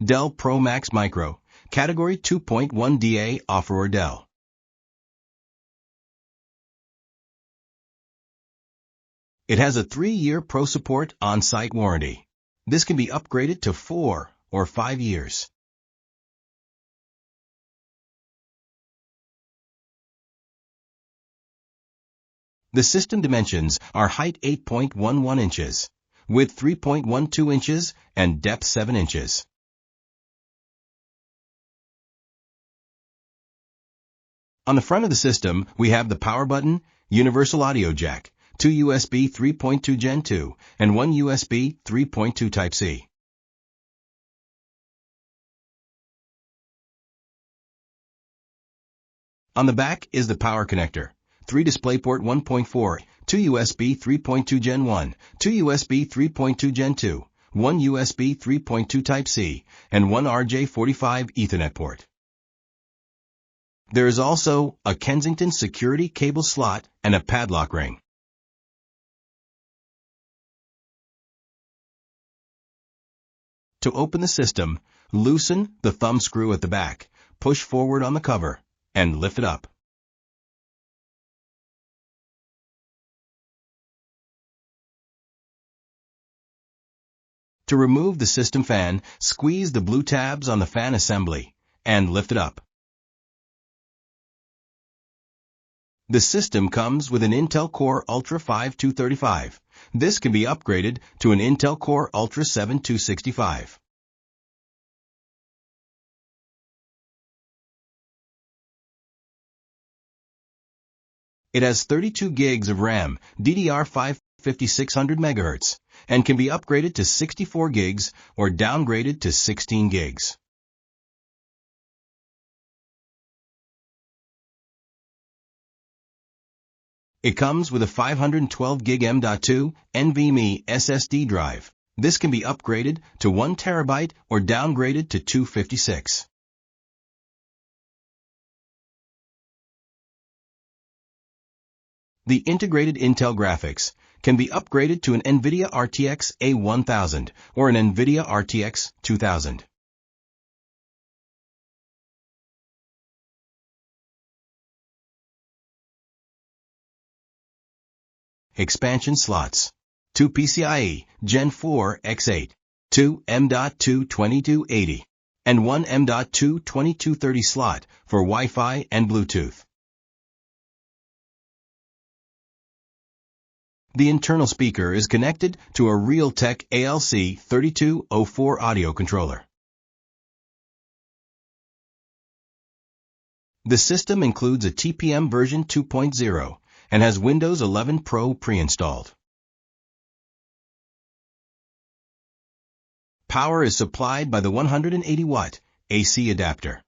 Dell Pro Max Micro, Category 2.1 DA offeror Dell. It has a 3-year Pro Support on-site warranty. This can be upgraded to 4 or 5 years. The system dimensions are height 8.11 inches, width 3.12 inches, and depth 7 inches. On the front of the system, we have the power button, universal audio jack, 2 USB 3.2 Gen 2, and 1 USB 3.2 Type-C. On the back is the power connector, 3 DisplayPort 1.4, 2 USB 3.2 Gen 1, 2 USB 3.2 Gen 2, 1 USB 3.2 Type-C, and 1 RJ45 Ethernet port. There is also a Kensington security cable slot and a padlock ring. To open the system, loosen the thumb screw at the back, push forward on the cover, and lift it up. To remove the system fan, squeeze the blue tabs on the fan assembly and lift it up. The system comes with an Intel Core Ultra 5 235. This can be upgraded to an Intel Core Ultra 7 265. It has 32 gigs of RAM, DDR5 5600 MHz, and can be upgraded to 64 gigs or downgraded to 16 gigs. It comes with a 512 gig M.2 NVMe SSD drive. This can be upgraded to 1 TB or downgraded to 256. The integrated Intel graphics can be upgraded to an NVIDIA RTX A1000 or an NVIDIA RTX 2000. Expansion slots: 2 PCIe Gen 4 X8, 2 M.2 2280, and 1 M.2 2230 slot for Wi-Fi and Bluetooth. The internal speaker is connected to a Realtek ALC3204 audio controller. The system includes a TPM version 2.0 and has Windows 11 Pro pre-installed. Power is supplied by the 180-watt AC adapter.